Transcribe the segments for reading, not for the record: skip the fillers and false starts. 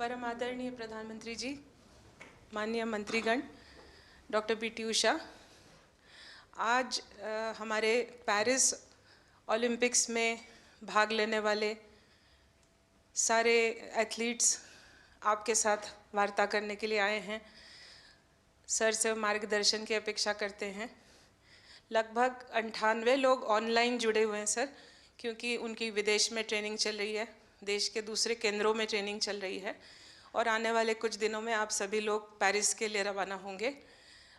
परम आदरणीय प्रधानमंत्री जी, माननीय मंत्रीगण, डॉक्टर पी.टी. उषा, आज हमारे पेरिस ओलंपिक्स में भाग लेने वाले सारे एथलीट्स आपके साथ वार्ता करने के लिए आए हैं। सर से मार्गदर्शन की अपेक्षा करते हैं। लगभग 98 लोग ऑनलाइन जुड़े हुए हैं सर, क्योंकि उनकी विदेश में ट्रेनिंग चल रही है, देश के दूसरे केंद्रों में ट्रेनिंग चल रही है और आने वाले कुछ दिनों में आप सभी लोग पेरिस के लिए रवाना होंगे।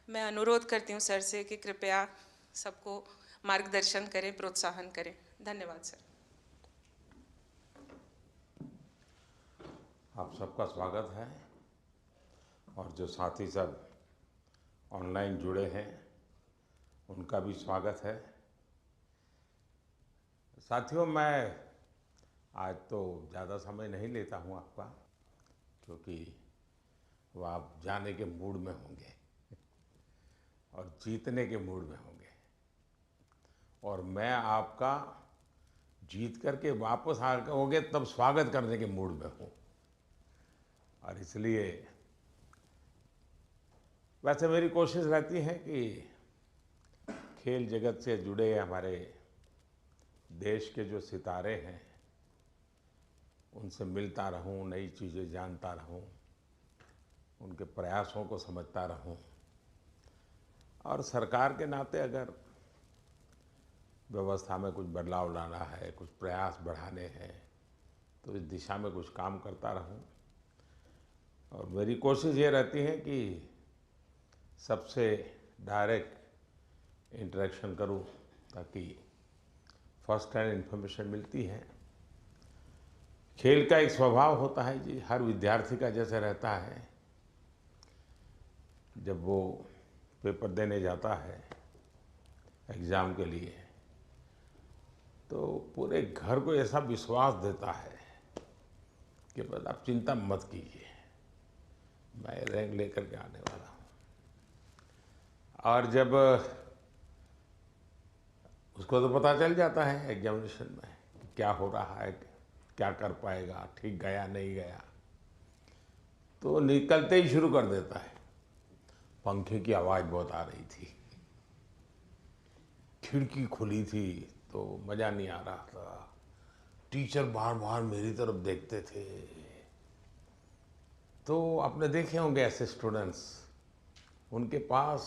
मैं अनुरोध करती हूँ सर से कि कृपया सबको मार्गदर्शन करें, प्रोत्साहन करें। धन्यवाद सर। आप सबका स्वागत है और जो साथी सब ऑनलाइन जुड़े हैं उनका भी स्वागत है। साथियों, मैं आज तो ज़्यादा समय नहीं लेता हूँ आपका, क्योंकि वो आप जाने के मूड में होंगे और जीतने के मूड में होंगे और मैं आपका जीत करके वापस आओगे तब स्वागत करने के मूड में हूँ। और इसलिए वैसे मेरी कोशिश रहती है कि खेल जगत से जुड़े हमारे देश के जो सितारे हैं उनसे मिलता रहूं, नई चीज़ें जानता रहूं, उनके प्रयासों को समझता रहूं और सरकार के नाते अगर व्यवस्था में कुछ बदलाव लाना है, कुछ प्रयास बढ़ाने हैं तो इस दिशा में कुछ काम करता रहूं। और मेरी कोशिश ये रहती है कि सबसे डायरेक्ट इंटरेक्शन करूं ताकि फर्स्ट हैंड इन्फॉर्मेशन मिलती है। खेल का एक स्वभाव होता है जी, हर विद्यार्थी का जैसे रहता है, जब वो पेपर देने जाता है एग्ज़ाम के लिए तो पूरे घर को ऐसा विश्वास देता है कि बस आप चिंता मत कीजिए, मैं रैंक लेकर के आने वाला हूँ। और जब उसको तो पता चल जाता है एग्जामिनेशन में कि क्या हो रहा है, क्या कर पाएगा, ठीक गया नहीं गया, तो निकलते ही शुरू कर देता है। पंखे की आवाज़ बहुत आ रही थी, खिड़की खुली थी तो मज़ा नहीं आ रहा था, टीचर बार बार मेरी तरफ देखते थे। तो आपने देखे होंगे ऐसे स्टूडेंट्स, उनके पास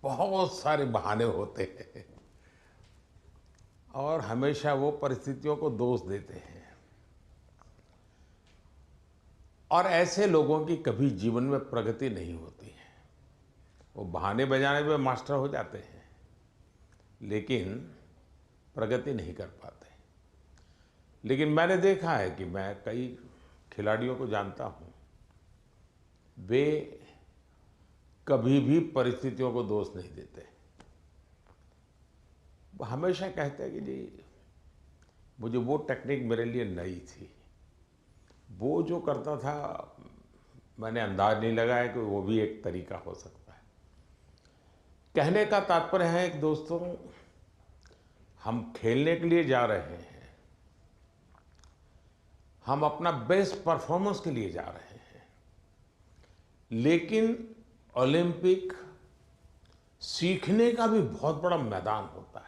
बहुत सारे बहाने होते हैं और हमेशा वो परिस्थितियों को दोष देते हैं और ऐसे लोगों की कभी जीवन में प्रगति नहीं होती है। वो बहाने बजाने में मास्टर हो जाते हैं लेकिन प्रगति नहीं कर पाते। लेकिन मैंने देखा है कि मैं कई खिलाड़ियों को जानता हूँ, वे कभी भी परिस्थितियों को दोष नहीं देते। वो हमेशा कहते हैं कि जी मुझे वो टेक्निक मेरे लिए नई थी, वो जो करता था मैंने अंदाज नहीं लगाया कि वो भी एक तरीका हो सकता है। कहने का तात्पर्य है कि दोस्तों, हम खेलने के लिए जा रहे हैं, हम अपना बेस्ट परफॉर्मेंस के लिए जा रहे हैं, लेकिन ओलंपिक सीखने का भी बहुत बड़ा मैदान होता है।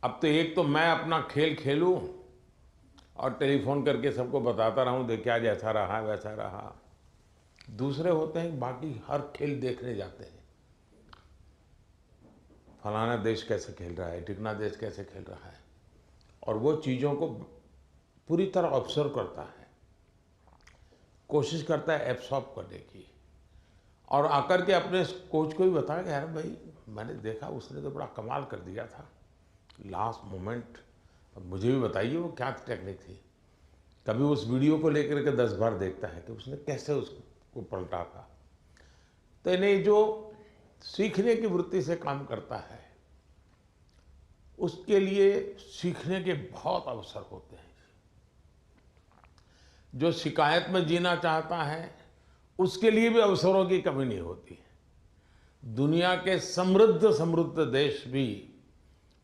अब तो एक तो मैं अपना खेल खेलूं और टेलीफोन करके सबको बताता रहूं, देखिए आज ऐसा रहा वैसा रहा। दूसरे होते हैं बाकी हर खेल देखने जाते हैं, फलाना देश कैसे खेल रहा है, ढिकना देश कैसे खेल रहा है, और वो चीज़ों को पूरी तरह ऑब्जर्व करता है, कोशिश करता है एब्सॉर्ब करने की और आकर के अपने कोच को भी बताया कि यार भाई मैंने देखा उसने तो बड़ा कमाल कर दिया था लास्ट मोमेंट, अब मुझे भी बताइए वो क्या टेक्निक थी। कभी उस वीडियो को लेकर के 10 बार देखता है कि उसने कैसे उसको पलटा था। तो इन्हें जो सीखने की वृत्ति से काम करता है उसके लिए सीखने के बहुत अवसर होते हैं। जो शिकायत में जीना चाहता है उसके लिए भी अवसरों की कमी नहीं होती है। दुनिया के समृद्ध समृद्ध देश भी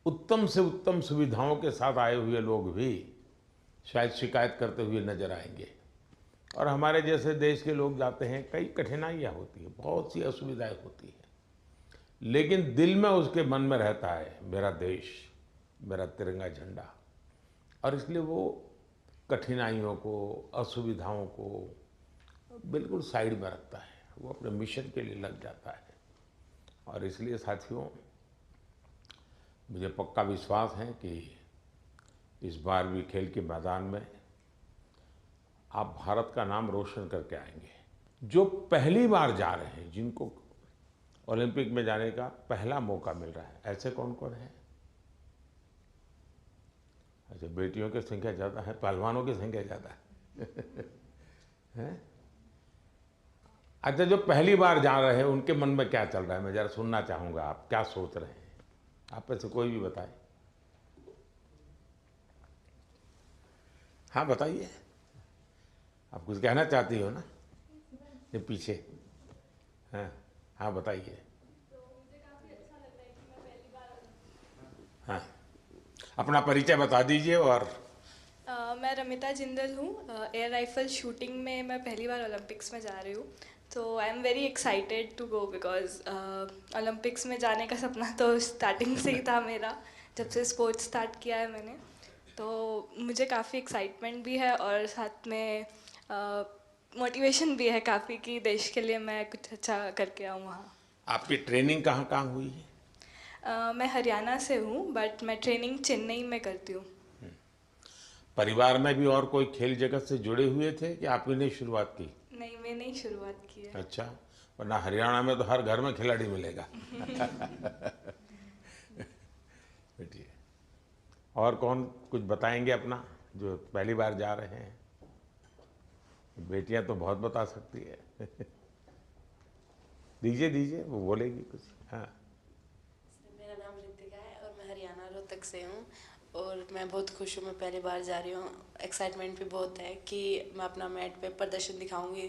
उत्तम से उत्तम सुविधाओं के साथ आए हुए लोग भी शायद शिकायत करते हुए नजर आएंगे। और हमारे जैसे देश के लोग जाते हैं, कई कठिनाइयाँ होती हैं, बहुत सी असुविधाएं होती हैं, लेकिन दिल में उसके मन में रहता है मेरा देश, मेरा तिरंगा झंडा। और इसलिए वो कठिनाइयों को, असुविधाओं को बिल्कुल साइड में रखता है, वो अपने मिशन के लिए लग जाता है। और इसलिए साथियों, मुझे पक्का विश्वास है कि इस बार भी खेल के मैदान में आप भारत का नाम रोशन करके आएंगे। जो पहली बार जा रहे हैं, जिनको ओलंपिक में जाने का पहला मौका मिल रहा है, ऐसे कौन कौन है? अच्छा, बेटियों की संख्या ज़्यादा है, पहलवानों की संख्या ज़्यादा है? अच्छा, जो पहली बार जा रहे हैं उनके मन में क्या चल रहा है, मैं ज़रा सुनना चाहूँगा, आप क्या सोच रहे हैं? आप में से कोई भी बताए। हाँ बताइए, आप कुछ कहना चाहती हो ना? ये पीछे, हाँ हाँ बताइए। हाँ, अपना परिचय बता दीजिए। और मैं रमिता जिंदल हूँ। एयर राइफल शूटिंग में मैं पहली बार ओलंपिक्स में जा रही हूँ, तो I am very excited to go because Olympics में जाने का सपना तो स्टार्टिंग से ही था मेरा, जब से स्पोर्ट्स स्टार्ट किया है मैंने। तो मुझे काफ़ी एक्साइटमेंट भी है और साथ में मोटिवेशन भी है काफ़ी कि देश के लिए मैं कुछ अच्छा करके आऊँ वहाँ। आपकी ट्रेनिंग कहाँ कहाँ हुई है? मैं हरियाणा से हूँ, बट मैं ट्रेनिंग चेन्नई में करती हूँ। परिवार में भी और कोई खेल जगत से जुड़े हुए थे कि आप ही ने शुरुआत की? नहीं, मैंने ही शुरुआत की है। अच्छा, वरना हरियाणा में तो हर घर में खिलाड़ी मिलेगा। बैठिए। और कौन कुछ बताएंगे अपना, जो पहली बार जा रहे हैं? बेटियां तो बहुत बता सकती है। दीजिए दीजिए, वो बोलेगी कुछ। हाँ। मेरा नाम रितिका है और मैं हरियाणा रोहतक से हूँ और मैं बहुत खुश हूँ, मैं पहली बार जा रही हूँ। एक्साइटमेंट भी बहुत है कि मैं अपना मैट पे प्रदर्शन दिखाऊंगी,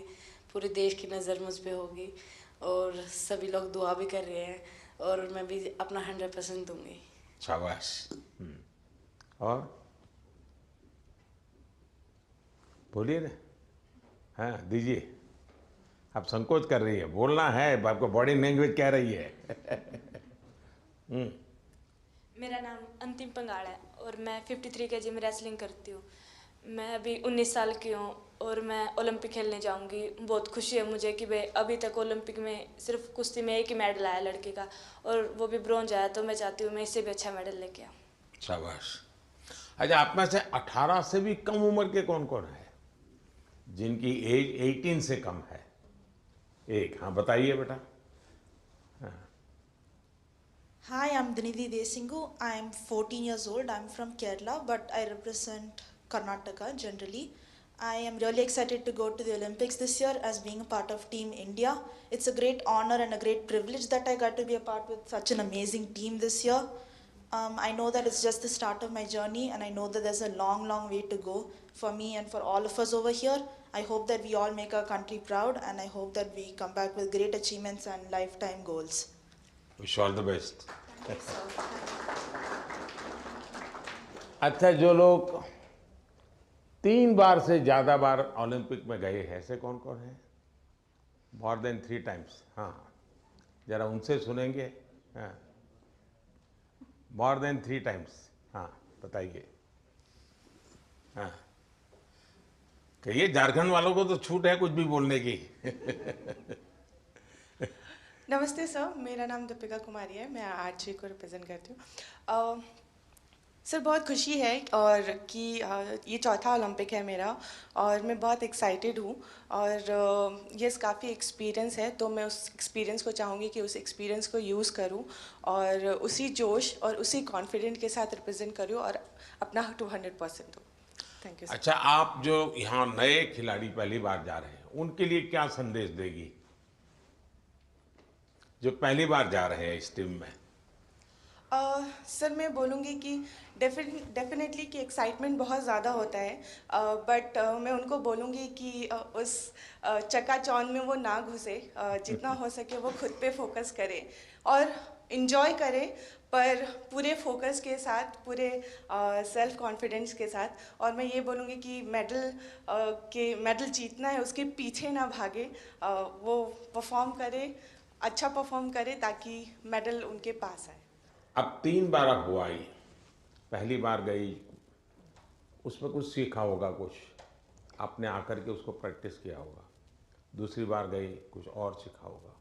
पूरे देश की नज़र मुझ पे होगी और सभी लोग दुआ भी कर रहे हैं और मैं भी अपना 100% दूंगी। शाबाश। और बोलिए ना। हाँ दीजिए। आप संकोच कर रही है, बोलना है, आपको बॉडी लैंग्वेज कह रही है। मेरा नाम अंतिम पंगाड़ है और मैं 53 केजी में रेसलिंग करती हूँ। मैं अभी 19 साल की हूँ और मैं ओलंपिक खेलने जाऊँगी। बहुत खुशी है मुझे कि भाई अभी तक ओलंपिक में सिर्फ कुश्ती में एक ही मेडल आया लड़के का, और वो भी ब्रॉन्ज आया, तो मैं चाहती हूँ मैं इससे भी अच्छा मेडल लेके आऊँ। शाबाश। अच्छा, आप में से 18 से भी कम उम्र के कौन कौन है जिनकी एज 18 से कम है? एक, हाँ बताइए बेटा। Hi, I'm Dinidhi Desingu. I'm 14 years old. I'm from Kerala, but I represent Karnataka generally. I am really excited to go to the Olympics this year as being a part of Team India. It's a great honor and a great privilege that I got to be a part with such an amazing team this year. I know that it's just the start of my journey, and I know that there's a long, long way to go for me and for all of us over here. I hope that we all make our country proud, and I hope that we come back with great achievements and lifetime goals. Wish all the best. अच्छा, जो लोग 3 बार से ज़्यादा बार Olympic में गए हैं, ऐसे कौन कौन है? More than 3 times. हाँ, जरा उनसे सुनेंगे। हाँ, मोर देन 3 टाइम्स। हाँ बताइए। हाँ कहिए, झारखंड वालों को तो छूट है कुछ भी बोलने की। नमस्ते सर, मेरा नाम दीपिका कुमारी है, मैं आरजी को रिप्रेजेंट करती हूँ। सर बहुत खुशी है और कि ये चौथा ओलंपिक है मेरा और मैं बहुत एक्साइटेड हूँ और ये काफ़ी एक्सपीरियंस है, तो मैं उस एक्सपीरियंस को चाहूँगी कि उस एक्सपीरियंस को यूज़ करूँ और उसी जोश और उसी कॉन्फिडेंट के साथ रिप्रेजेंट करूँ और अपना 200% दूँ। Thank you sir. अच्छा, आप जो यहाँ नए खिलाड़ी पहली बार जा रहे हैं, उनके लिए क्या संदेश देगी, जो पहली बार जा रहे हैं इस टीम में? सर मैं बोलूँगी कि डेफिनेटली कि एक्साइटमेंट बहुत ज़्यादा होता है, बट मैं उनको बोलूँगी कि उस चकाचौंध में वो ना घुसे, जितना हो सके वो खुद पे फोकस करें और इंजॉय करें, पर पूरे फोकस के साथ, पूरे सेल्फ कॉन्फिडेंस के साथ। और मैं ये बोलूँगी कि मेडल जीतना है, उसके पीछे ना भागे, वो परफॉर्म करे, अच्छा परफॉर्म करे ताकि मेडल उनके पास आए। अब 3 बार आप हुआ आई, पहली बार गई, उसमें कुछ सीखा होगा, कुछ आपने आकर के उसको प्रैक्टिस किया होगा। दूसरी बार गई, कुछ और सीखा होगा।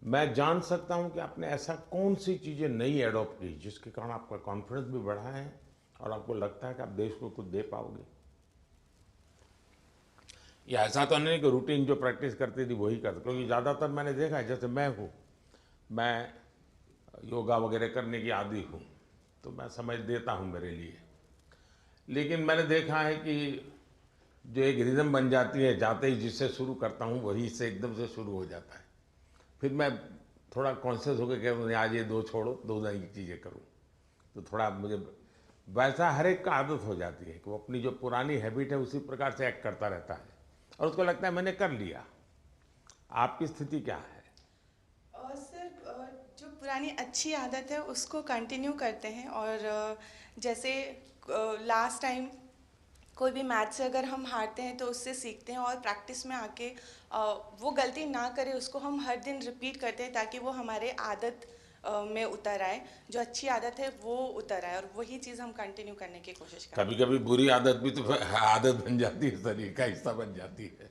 मैं जान सकता हूं कि आपने ऐसा कौन सी चीज़ें नई एडॉप्ट की जिसके कारण आपका कॉन्फिडेंस भी बढ़ा है और आपको लगता है कि आप देश को कुछ दे पाओगे? या ऐसा तो नहीं कि रूटीन जो प्रैक्टिस करती थी वही करते, क्योंकि ज़्यादातर मैंने देखा है, जैसे मैं योगा वगैरह करने की आदी हूँ, तो मैं समझ देता हूँ मेरे लिए। लेकिन मैंने देखा है कि जो एक रिदम बन जाती है, जाते ही जिससे शुरू करता हूँ वही से एकदम से शुरू हो जाता है। फिर मैं थोड़ा कॉन्शियस होकर कह रहा आज ये 2 छोड़ो, 2 नई चीज़ें करूँ, तो थोड़ा मुझे वैसा हर एक का आदत हो जाती है कि वो अपनी जो पुरानी हैबिट है उसी प्रकार से एक्ट करता रहता है और उसको लगता है मैंने कर लिया। आपकी स्थिति क्या है? सर, जो पुरानी अच्छी आदत है उसको कंटिन्यू करते हैं, और जैसे लास्ट टाइम कोई भी मैच से अगर हम हारते हैं तो उससे सीखते हैं, और प्रैक्टिस में आके वो गलती ना करें, उसको हम हर दिन रिपीट करते हैं ताकि वो हमारे आदत में उतर आए, जो अच्छी आदत है वो उतर आए, और वही चीज़ हम कंटिन्यू करने की कोशिश करते हैं। कभी कभी बुरी आदत भी तो आदत बन जाती है, शरीर का हिस्सा बन जाती है।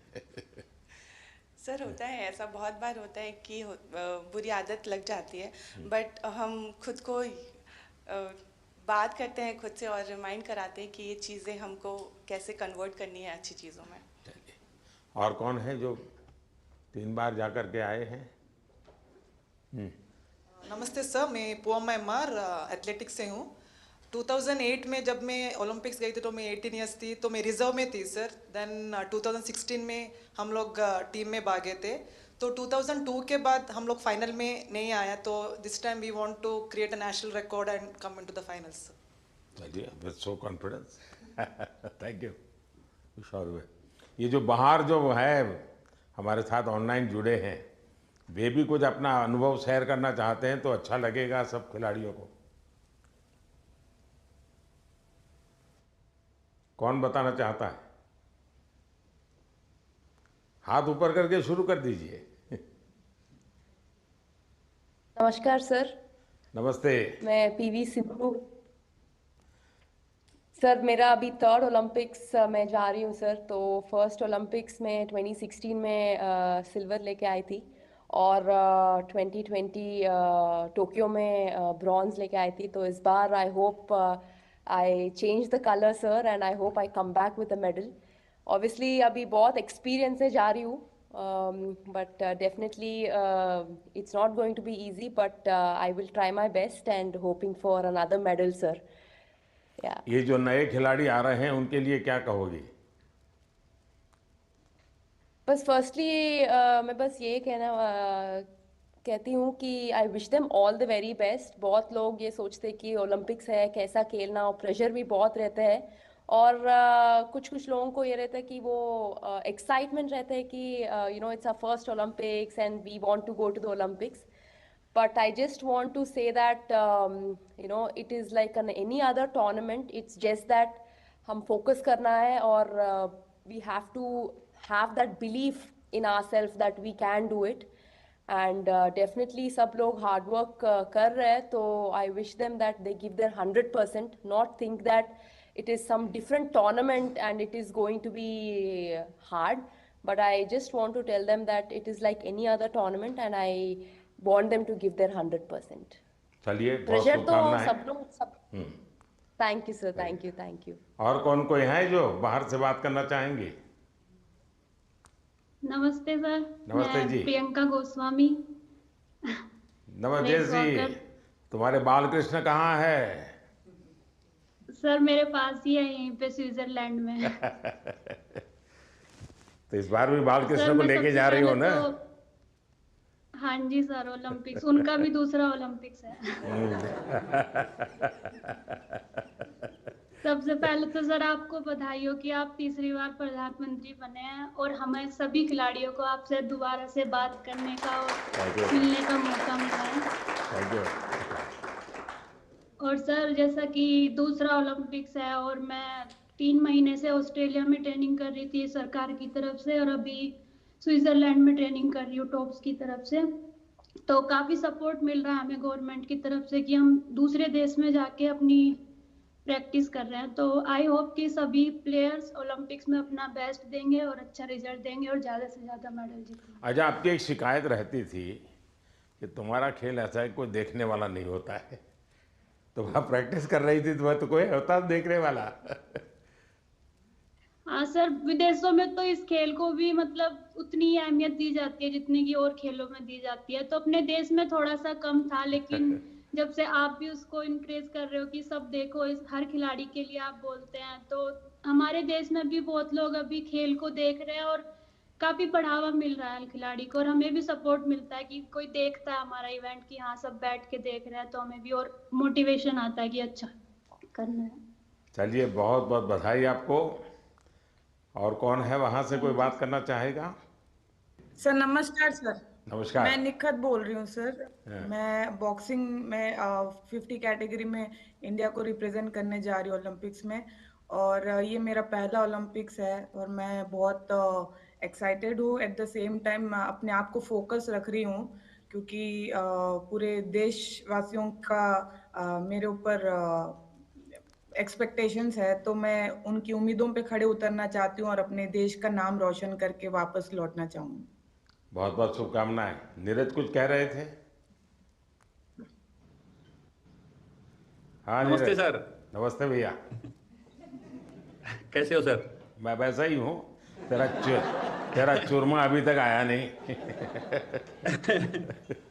सर, होता है ऐसा, बहुत बार होता है कि बुरी आदत लग जाती है, बट हम खुद को बात करते हैं खुद से और रिमाइंड कराते हैं कि ये चीज़ें हमको कैसे कन्वर्ट करनी है अच्छी चीज़ों में। और कौन है जो 3 बार जा कर के आए हैं? नमस्ते सर, मैं पूअम्मा एमआर एथलेटिक्स से हूँ। 2008 में जब मैं ओलंपिक्स गई थी तो मैं 18 ईयर्स थी, तो मैं रिजर्व में थी सर। देन 2016 में हम लोग टीम में भागे थे, तो 2002 के बाद हम लोग फाइनल में नहीं आया, तो this time we want to create a national record and come into the finals. चलिए, with so confidence. Thank you. Sure. ये जो बाहर जो है हमारे साथ ऑनलाइन जुड़े हैं, वे भी कुछ अपना अनुभव शेयर करना चाहते हैं तो अच्छा लगेगा सब खिलाड़ियों को। कौन बताना चाहता है? हाथ ऊपर करके शुरू कर दीजिए। नमस्कार सर। नमस्ते। मैं पीवी सिंधु। सर, मेरा अभी 3rd ओलंपिक्स में जा रही हूँ सर। तो फर्स्ट ओलंपिक्स में 2016 में सिल्वर लेके आई थी, और 2020 टोक्यो में ब्रॉन्ज लेके आई थी। तो इस बार I hope I change the colour sir, and I hope I come back with a medal. Obviously अभी बहुत एक्सपीरियंस से जा रही हूँ, but definitely it's not going to be easy, but I will try my best and hoping for another medal sir. Yeah. ये जो नए खिलाड़ी आ रहे हैं उनके लिए क्या कहोगी? बस फर्स्टली मैं बस ये कहती हूँ कि I wish them all the very best. बहुत लोग ये सोचते कि ओलंपिक्स है कैसा खेलना, और प्रेशर भी बहुत रहता है, और कुछ लोगों को ये रहता है कि वो एक्साइटमेंट रहता है कि you know it's our first Olympics and we want to go to the Olympics. But I just want to say that you know it is like any other tournament. It's just that हम focus करना है, और we have to have that belief in ourselves that we can do it. And definitely सब लोग hard work कर रहे हैं, तो I wish them that they give their 100%, not think that it is some different tournament and it is going to be hard. But I just want to tell them that it is like any other tournament, and I want them to give their 100%. चलिए, बहुत pressure तो शुभकामनाएं। सब लोग सब। Thank you sir, thank you. और कौन कोई है जो बाहर से बात करना चाहेंगे? नमस्ते सर। नमस्ते मैं जी। प्रियंका गोस्वामी। नमस्ते जी। तुम्हारे बाल कृष्ण कहाँ है? सर मेरे पास ही है, यहीं पे स्विट्जरलैंड में। तो इस बार भी बाल कृष्ण को लेके जा रही हो ना? हाँ जी सर, ओलंपिक्स उनका भी दूसरा ओलंपिक्स है। सबसे पहले तो सर आपको बधाई हो कि आप तीसरी बार प्रधानमंत्री बने हैं और हमें सभी खिलाड़ियों को आपसे दोबारा से बात करने का और मिलने का मौका मिला है। Thank you. और सर जैसा कि दूसरा ओलंपिक्स है और मैं 3 महीने से ऑस्ट्रेलिया में ट्रेनिंग कर रही थी सरकार की तरफ से और अभी स्विट्जरलैंड में ट्रेनिंग कर रही हूँ टॉप्स की तरफ से, तो काफ़ी सपोर्ट मिल रहा है हमें गवर्नमेंट की तरफ से कि हम दूसरे देश में जाके अपनी प्रैक्टिस कर रहे हैं। तो आई होप कि सभी प्लेयर्स ओलंपिक्स में अपना बेस्ट देंगे और अच्छा रिजल्ट देंगे और ज़्यादा से ज़्यादा मेडल जीतेंगे। अच्छा, आपकी एक शिकायत रहती थी कि तुम्हारा खेल ऐसा है कोई देखने वाला नहीं होता है। तुम तो प्रैक्टिस कर रही थी, तुम्हें तो कोई होता देखने वाला। हाँ सर, विदेशों में तो इस खेल को भी मतलब उतनी ही अहमियत दी जाती है जितनी कि और खेलों में दी जाती है, तो अपने देश में थोड़ा सा कम था, लेकिन जब से आप भी उसको इनक्रेज कर रहे हो कि सब देखो, इस हर खिलाड़ी के लिए आप बोलते हैं, तो हमारे देश में भी बहुत लोग अभी खेल को देख रहे हैं और काफी बढ़ावा मिल रहा है खिलाड़ी को और हमें भी सपोर्ट मिलता है कि कोई देखता है हमारा इवेंट कि हाँ सब बैठ के देख रहे हैं, तो हमें भी और मोटिवेशन आता है कि अच्छा करना है। चलिए, बहुत बहुत बधाई आपको। और कौन है वहाँ से कोई बात करना चाहेगा? सर नमस्कार सर। नमस्कार। मैं निखत बोल रही हूँ सर। मैं बॉक्सिंग में 50 कैटेगरी में इंडिया को रिप्रेजेंट करने जा रही हूँ ओलंपिक्स में, और ये मेरा पहला ओलंपिक्स है और मैं बहुत एक्साइटेड हूँ। एट द सेम टाइम अपने आप को फोकस रख रही हूँ क्योंकि पूरे देशवासियों का मेरे ऊपर एक्सपेक्टेशंस है, तो मैं उनकी उम्मीदों पे खड़े उतरना चाहती हूँ और अपने देश का नाम रोशन करके वापस लौटना चाहूँगी। बहुत बहुत शुभकामनाएं। नीरज कुछ कह रहे थे? हाँ नमस्ते नीरज। सर। नमस्ते भैया। कैसे हो सर? मैं वैसा ही हूँ। तेरा चूरमा अभी तक आया नहीं।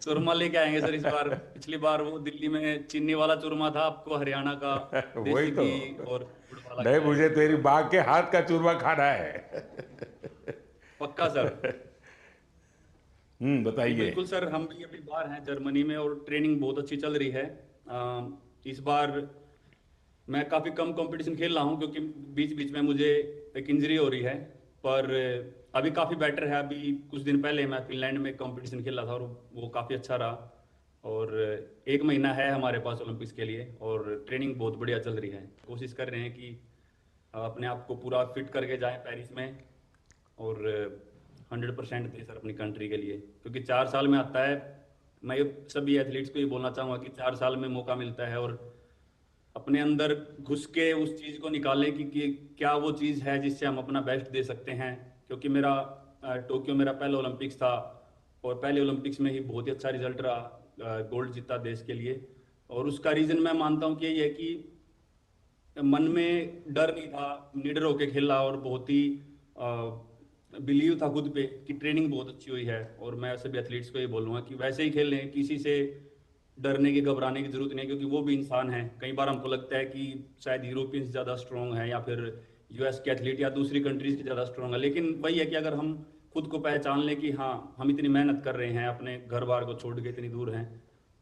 चूरमा लेके आएंगे सर इस बार। पिछली बार वो दिल्ली में चीनी वाला चूरमा था, आपको हरियाणा का वही तो। और गुड़ वाला नहीं, मुझे तेरी बाघ के हाथ का चूरमा खाना है। पक्का सर। बताइए। बिल्कुल सर, हम भी अभी बाहर हैं जर्मनी में और ट्रेनिंग बहुत अच्छी चल रही है। इस बार मैं काफ़ी कम कंपटीशन खेल रहा हूँ क्योंकि बीच बीच में मुझे एक इंजरी हो रही है, पर अभी काफ़ी बेटर है। अभी कुछ दिन पहले मैं फिनलैंड में कंपटीशन खेल रहा था और वो काफ़ी अच्छा रहा, और 1 महीना है हमारे पास ओलंपिक्स के लिए और ट्रेनिंग बहुत बढ़िया चल रही है। कोशिश कर रहे हैं कि अपने आप को पूरा फिट करके जाएं पेरिस में और 100% दें सर अपनी कंट्री के लिए, क्योंकि 4 साल में आता है। मैं सभी एथलीट्स को ये बोलना चाहूँगा कि 4 साल में मौका मिलता है और अपने अंदर घुस के उस चीज़ को निकालें कि क्या वो चीज़ है जिससे हम अपना बेस्ट दे सकते हैं। क्योंकि मेरा टोक्यो मेरा पहला ओलंपिक्स था और पहले ओलंपिक्स में ही बहुत ही अच्छा रिजल्ट रहा, गोल्ड जीता देश के लिए। और उसका रीज़न मैं मानता हूँ कि यही है कि मन में डर नहीं था, निडर होकर खेला और बहुत ही बिलीव था खुद पे कि ट्रेनिंग बहुत अच्छी हुई है। और मैं सभी एथलीट्स को ये बोलूँगा कि वैसे ही खेलें, किसी से डरने की घबराने की जरूरत नहीं है, क्योंकि वो भी इंसान है। कई बार हमको लगता है कि शायद यूरोपियंस ज़्यादा स्ट्रॉन्ग है या फिर यूएस के एथलीट या दूसरी कंट्रीज़ के ज़्यादा स्ट्रॉन्ग है, लेकिन वही है कि अगर हम खुद को पहचान लें कि हाँ हम इतनी मेहनत कर रहे हैं, अपने घर बार को छोड़ के इतनी दूर हैं,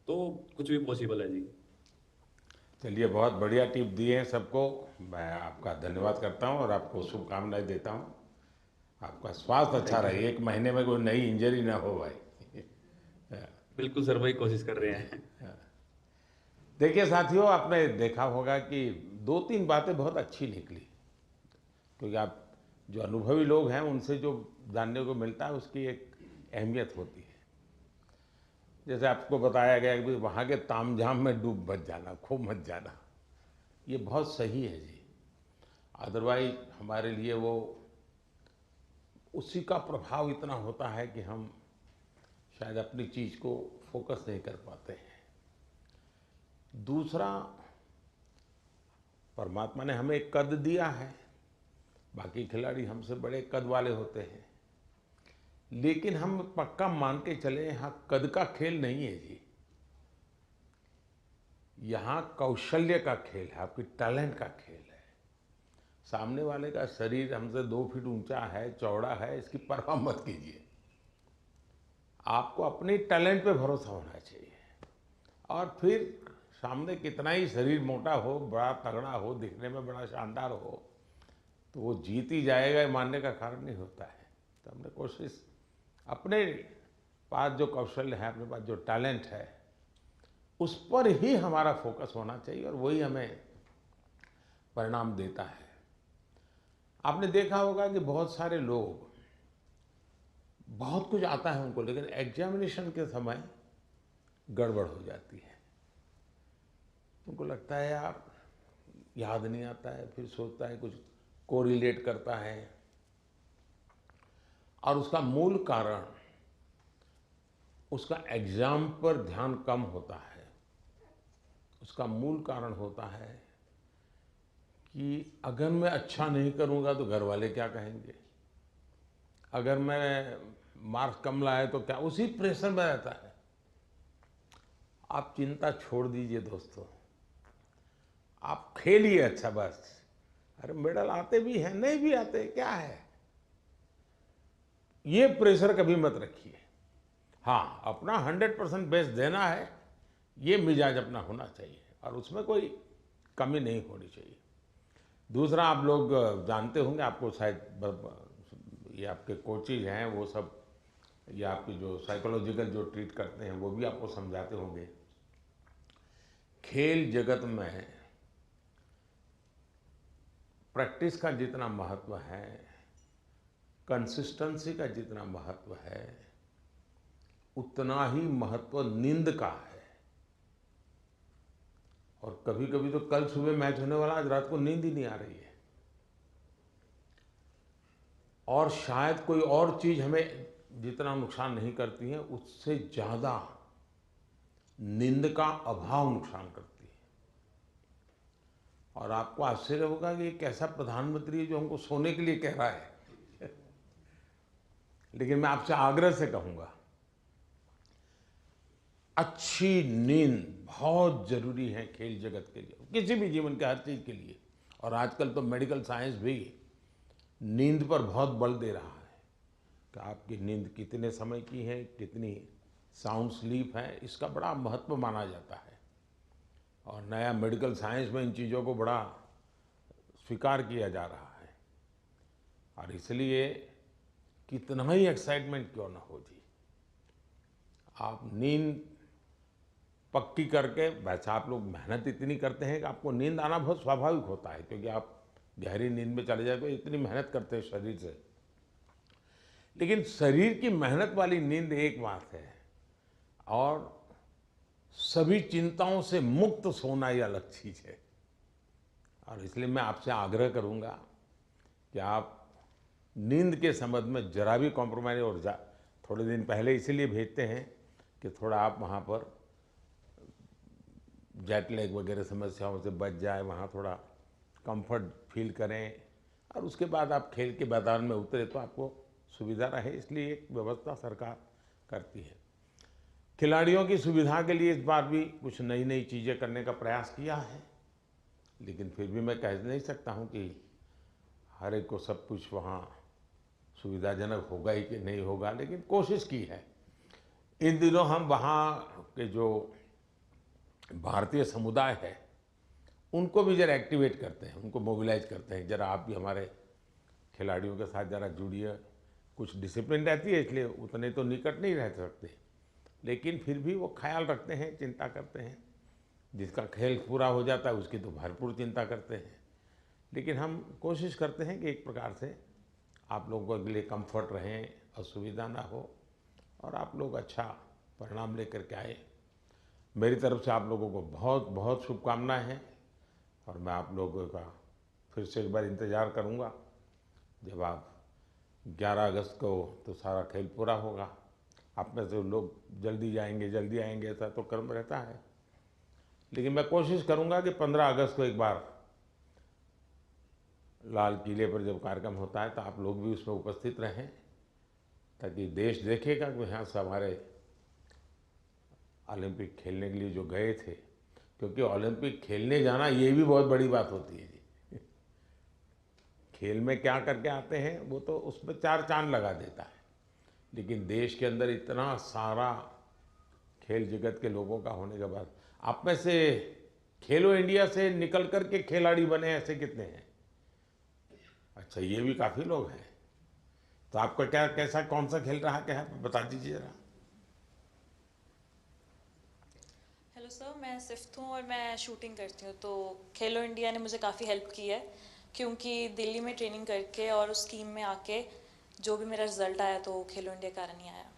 तो कुछ भी पॉसिबल है जी। चलिए, बहुत बढ़िया टिप दिए हैं सबको। मैं आपका धन्यवाद करता हूँ और आपको शुभकामनाएं देता हूँ। आपका स्वास्थ्य अच्छा रहे, 1 महीने में कोई नई इंजरी ना हो भाई। बिल्कुल सर, वही कोशिश कर रहे हैं। देखिए साथियों, आपने देखा होगा कि 2-3 बातें बहुत अच्छी निकली, क्योंकि आप जो अनुभवी लोग हैं उनसे जो जानने को मिलता है उसकी एक अहमियत होती है। जैसे आपको बताया गया कि वहाँ के तामझाम में डूब मत जाना, खो मत जाना, ये बहुत सही है जी। अदरवाइज हमारे लिए वो उसी का प्रभाव इतना होता है कि हम शायद अपनी चीज़ को फोकस नहीं कर पाते हैं। दूसरा, परमात्मा ने हमें एक कद दिया है, बाकी खिलाड़ी हमसे बड़े कद वाले होते हैं, लेकिन हम पक्का मान के चले यहाँ कद का खेल नहीं है जी, यहाँ कौशल्य का खेल है, आपकी टैलेंट का खेल है। सामने वाले का शरीर हमसे 2 फीट ऊंचा है, चौड़ा है, इसकी परवाह मत कीजिए। आपको अपने टैलेंट पे भरोसा होना चाहिए और फिर सामने कितना ही शरीर मोटा हो, बड़ा तगड़ा हो, दिखने में बड़ा शानदार हो, तो वो जीत ही जाएगा ये मानने का कारण नहीं होता है। तो हमने कोशिश, अपने पास जो कौशल्य है, अपने पास जो टैलेंट है, उस पर ही हमारा फोकस होना चाहिए और वही हमें परिणाम देता है। आपने देखा होगा कि बहुत सारे लोग, बहुत कुछ आता है उनको, लेकिन एग्जामिनेशन के समय गड़बड़ हो जाती है। उनको लगता है यार याद नहीं आता है, फिर सोचता है, कुछ कोरिलेट करता है, और उसका मूल कारण उसका एग्जाम पर ध्यान कम होता है। उसका मूल कारण होता है कि अगर मैं अच्छा नहीं करूंगा तो घर वाले क्या कहेंगे, अगर मैं मार्क्स कम लाए तो क्या, उसी प्रेशर में रहता है। आप चिंता छोड़ दीजिए दोस्तों, आप खेलिए अच्छा बस। अरे मेडल आते भी हैं, नहीं भी आते, क्या है, ये प्रेशर कभी मत रखिए। हाँ, अपना 100% बेस्ट देना है, ये मिजाज अपना होना चाहिए और उसमें कोई कमी नहीं होनी चाहिए। दूसरा, आप लोग जानते होंगे, आपको शायद ये आपके कोचेज हैं वो सब, या आपकी जो साइकोलॉजिकल जो ट्रीट करते हैं वो भी आपको समझाते होंगे। खेल जगत में प्रैक्टिस का जितना महत्व है, कंसिस्टेंसी का जितना महत्व है, उतना ही महत्व नींद का है। और कभी कभी तो कल सुबह मैच होने वाला, आज रात को नींद ही नहीं आ रही है, और शायद कोई और चीज हमें जितना नुकसान नहीं करती है, उससे ज्यादा नींद का अभाव नुकसान करती है। और आपको आश्चर्य होगा कि एक ऐसा प्रधानमंत्री है जो हमको सोने के लिए कह रहा है लेकिन मैं आपसे आग्रह से कहूंगा, अच्छी नींद बहुत जरूरी है खेल जगत के लिए, किसी भी जीवन के हर चीज के लिए। और आजकल तो मेडिकल साइंस भी नींद पर बहुत बल दे रहा है कि आपकी नींद कितने समय की है, कितनी साउंड स्लीप है, इसका बड़ा महत्व माना जाता है। और नया मेडिकल साइंस में इन चीज़ों को बड़ा स्वीकार किया जा रहा है। और इसलिए कितना ही एक्साइटमेंट क्यों ना हो जी, आप नींद पक्की करके, वैसे आप लोग मेहनत इतनी करते हैं कि आपको नींद आना बहुत स्वाभाविक होता है, क्योंकि आप गहरी नींद में चले जाए तो इतनी मेहनत करते हैं शरीर से। लेकिन शरीर की मेहनत वाली नींद एक बात है, और सभी चिंताओं से मुक्त सोना ये अलग चीज है। और इसलिए मैं आपसे आग्रह करूंगा कि आप नींद के संबंध में जरा भी कॉम्प्रोमाइज, और थोड़े दिन पहले इसीलिए भेजते हैं कि थोड़ा आप वहाँ पर जेट लैग वगैरह समस्याओं से बच जाए, वहाँ थोड़ा कंफर्ट फील करें, और उसके बाद आप खेल के मैदान में उतरे तो आपको सुविधा रहे, इसलिए एक व्यवस्था सरकार करती है। खिलाड़ियों की सुविधा के लिए इस बार भी कुछ नई नई चीज़ें करने का प्रयास किया है, लेकिन फिर भी मैं कह नहीं सकता हूँ कि हर एक को सब कुछ वहाँ सुविधाजनक होगा ही कि नहीं होगा, लेकिन कोशिश की है। इन दिनों हम वहाँ के जो भारतीय समुदाय है उनको भी जरा एक्टिवेट करते हैं, उनको मोबिलाइज करते हैं, जरा आप भी हमारे खिलाड़ियों के साथ जरा जुड़िए। कुछ डिसिप्लिन रहती है, इसलिए उतने तो निकट नहीं रह सकते, लेकिन फिर भी वो ख्याल रखते हैं, चिंता करते हैं। जिसका खेल पूरा हो जाता है उसकी तो भरपूर चिंता करते हैं। लेकिन हम कोशिश करते हैं कि एक प्रकार से आप लोगों के लिए कंफर्ट रहें, असुविधा ना हो, और आप लोग अच्छा परिणाम लेकर के आए। मेरी तरफ से आप लोगों को बहुत बहुत शुभकामनाएं हैं, और मैं आप लोगों का फिर से एक बार इंतज़ार करूंगा जब आप 11 अगस्त को तो सारा खेल पूरा होगा। आप में से लोग जल्दी जाएंगे, जल्दी आएंगे, ऐसा तो क्रम रहता है, लेकिन मैं कोशिश करूंगा कि 15 अगस्त को एक बार लाल किले पर जब कार्यक्रम होता है तो आप लोग भी उसमें उपस्थित रहें, ताकि देश देखेगा कि यहाँ से हमारे ओलंपिक खेलने के लिए जो गए थे, क्योंकि ओलंपिक खेलने जाना ये भी बहुत बड़ी बात होती है जी। खेल में क्या करके आते हैं वो तो उसमें 4 चांद लगा देता है, लेकिन देश के अंदर इतना सारा खेल जगत के लोगों का होने के बाद आप में से खेलो इंडिया से निकल कर के खिलाड़ी बने ऐसे कितने हैं? अच्छा, ये भी काफ़ी लोग हैं। तो आपका क्या कैसा कौन सा खेल रहा क्या है, बता दीजिए जरा। हेलो सर, मैं सिफ्त हूँ और मैं शूटिंग करती हूँ। तो खेलो इंडिया ने मुझे काफ़ी हेल्प की है, क्योंकि दिल्ली में ट्रेनिंग करके और उस टीम में आके जो भी मेरा रिजल्ट आया तो खेलो इंडिया के कारण ही आया।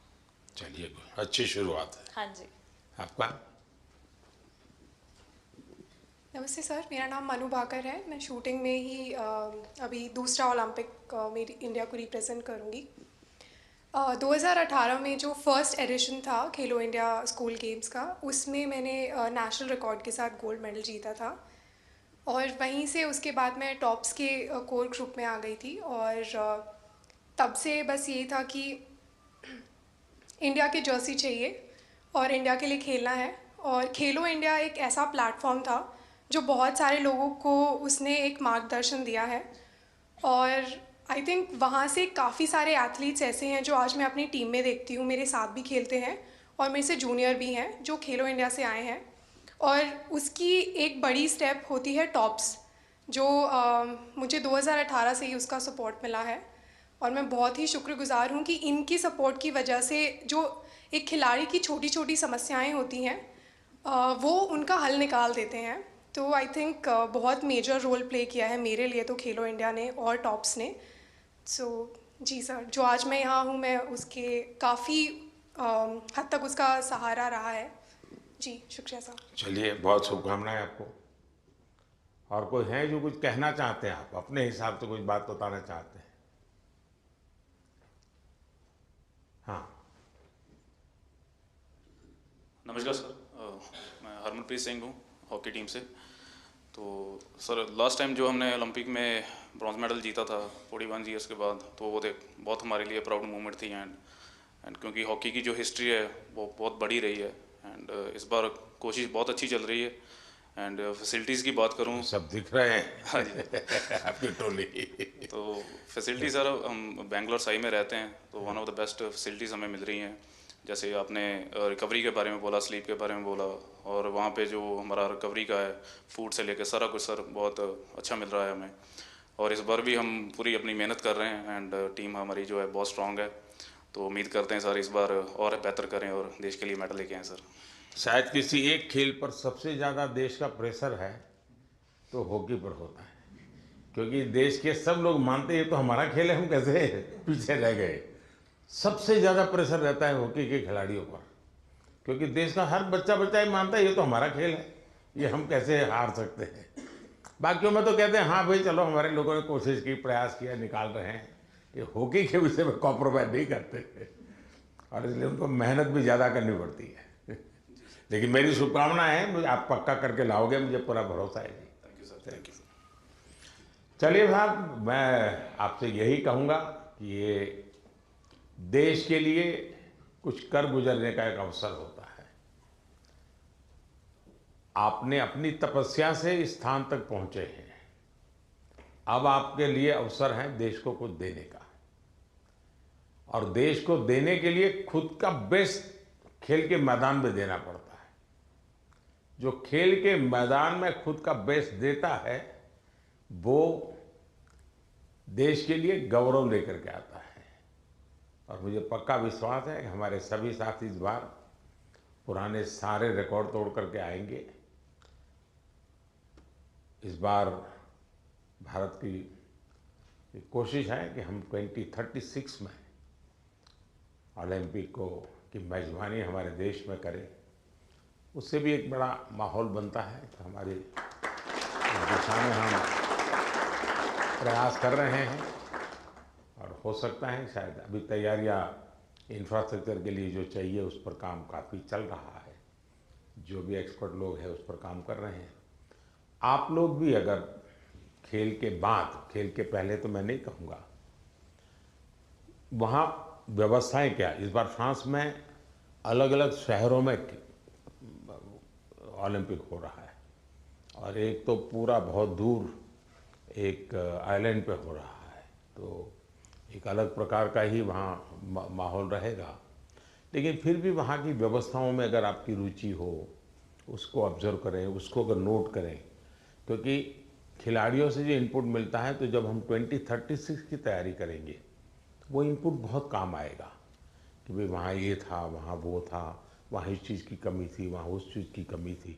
चलिए, अच्छी शुरुआत है। हाँ जी। आपका? नमस्ते सर, मेरा नाम मनु भाकर है। मैं शूटिंग में ही अभी दूसरा ओलंपिक मेरी इंडिया को रिप्रेजेंट करूँगी। 2018 में जो फर्स्ट एडिशन था खेलो इंडिया स्कूल गेम्स का, उसमें मैंने नेशनल रिकॉर्ड के साथ गोल्ड मेडल जीता था। और वहीं से उसके बाद मैं टॉप्स के कोर ग्रुप में आ गई थी। और तब से बस यही था कि इंडिया की जर्सी चाहिए और इंडिया के लिए खेलना है। और खेलो इंडिया एक ऐसा प्लेटफॉर्म था जो बहुत सारे लोगों को उसने एक मार्गदर्शन दिया है। और आई थिंक वहाँ से काफ़ी सारे एथलीट्स ऐसे हैं जो आज मैं अपनी टीम में देखती हूँ, मेरे साथ भी खेलते हैं और मेरे से जूनियर भी हैं जो खेलो इंडिया से आए हैं। और उसकी एक बड़ी स्टेप होती है टॉप्स, जो मुझे 2018 से ही उसका सपोर्ट मिला है। और मैं बहुत ही शुक्रगुजार हूँ कि इनकी सपोर्ट की वजह से जो एक खिलाड़ी की छोटी छोटी समस्याएं होती हैं वो उनका हल निकाल देते हैं। तो आई थिंक बहुत मेजर रोल प्ले किया है मेरे लिए तो खेलो इंडिया ने और टॉप्स ने। सो जी सर, जो आज मैं यहाँ हूँ मैं उसके काफ़ी हद तक उसका सहारा रहा है। जी शुक्रिया सर। चलिए, बहुत शुभकामनाएं आपको। और कोई हैं जो कुछ कहना चाहते हैं? आप अपने हिसाब से कुछ बात बताना चाहते हैं? हाँ, नमस्कार सर, मैं हरमनप्रीत सिंह हूँ हॉकी टीम से। तो सर, लास्ट टाइम जो हमने ओलंपिक में ब्रॉन्ज मेडल जीता था 41 ईयर्स के बाद, तो वो बहुत हमारे लिए प्राउड मोमेंट थी। एंड क्योंकि हॉकी की जो हिस्ट्री है वो बहुत बड़ी रही है एंड इस बार कोशिश बहुत अच्छी चल रही है। एंड फैसिलिटीज़ की बात करूँ, सब दिख रहे हैं। हाँ जी। आपकी टोली। तो फैसिलिटी सर, हम बेंगलोर साई में रहते हैं तो one of the best facilities हमें मिल रही हैं। जैसे आपने रिकवरी के बारे में बोला, स्लीप के बारे में बोला, और वहाँ पे जो हमारा रिकवरी का है, फूड से लेकर सारा कुछ सर बहुत अच्छा मिल रहा है हमें। और इस बार भी हम पूरी अपनी मेहनत कर रहे हैं एंड टीम हमारी जो है बहुत स्ट्रांग है। तो उम्मीद करते हैं सर इस बार और बेहतर करें और देश के लिए मेडल लेके आएँ सर। शायद किसी एक खेल पर सबसे ज़्यादा देश का प्रेशर है तो हॉकी पर होता है, क्योंकि देश के सब लोग मानते हैं तो हमारा खेल है, हम कैसे पीछे रह गए। सबसे ज़्यादा प्रेशर रहता है हॉकी के खिलाड़ियों पर, क्योंकि देश का हर बच्चा ये मानता है ये तो हमारा खेल है, ये हम कैसे हार सकते हैं। बाकियों में तो कहते हैं हाँ भाई चलो हमारे लोगों ने कोशिश की, प्रयास किया, निकाल रहे हैं। ये हॉकी के विषय में कॉम्प्रोमाइज़ नहीं करते और इसलिए उनको मेहनत भी ज़्यादा करनी पड़ती है। लेकिन मेरी शुभकामना है, मुझे आप पक्का करके लाओगे, मुझे पूरा भरोसा है जी। Thank you sir, thank you. चलिए साहब, मैं आपसे यही कहूँगा कि ये देश के लिए कुछ कर गुजरने का एक अवसर होता है। आपने अपनी तपस्या से इस स्थान तक पहुँचे हैं, अब आपके लिए अवसर है देश को कुछ देने का। और देश को देने के लिए खुद का बेस्ट खेल के मैदान में देना पड़ता है। जो खेल के मैदान में खुद का बेस्ट देता है वो देश के लिए गौरव लेकर के आता है। और मुझे पक्का विश्वास है कि हमारे सभी साथी इस बार पुराने सारे रिकॉर्ड तोड़ करके आएंगे। इस बार भारत की कोशिश है कि हम 2036 में ओलंपिक की मेजबानी हमारे देश में करें। उससे भी एक बड़ा माहौल बनता है कि हमारी दिशा में हम प्रयास कर रहे हैं और हो सकता है शायद अभी तैयारियां इंफ्रास्ट्रक्चर के लिए जो चाहिए उस पर काम काफ़ी चल रहा है। जो भी एक्सपर्ट लोग हैं उस पर काम कर रहे हैं। आप लोग भी अगर खेल के बाद, खेल के पहले तो मैं नहीं कहूँगा, वहाँ व्यवस्थाएं क्या, इस बार फ्रांस में अलग अलग शहरों में ओलंपिक हो रहा है और एक तो पूरा बहुत दूर एक आइलैंड पे हो रहा है, तो एक अलग प्रकार का ही वहाँ माहौल रहेगा। लेकिन फिर भी वहाँ की व्यवस्थाओं में अगर आपकी रुचि हो उसको ऑब्जर्व करें, उसको अगर नोट करें, क्योंकि खिलाड़ियों से जो इनपुट मिलता है तो जब हम 2036 की तैयारी करेंगे तो वो इनपुट बहुत काम आएगा कि भाई वहाँ ये था, वहाँ वो था, वहाँ इस चीज़ की कमी थी, वहाँ उस चीज़ की कमी थी।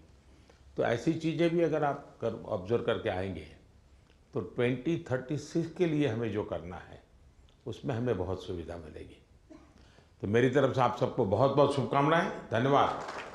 तो ऐसी चीज़ें भी अगर आप ऑब्जर्व करके आएंगे तो 2036 के लिए हमें जो करना है उसमें हमें बहुत सुविधा मिलेगी। तो मेरी तरफ से आप सबको बहुत बहुत शुभकामनाएं। धन्यवाद।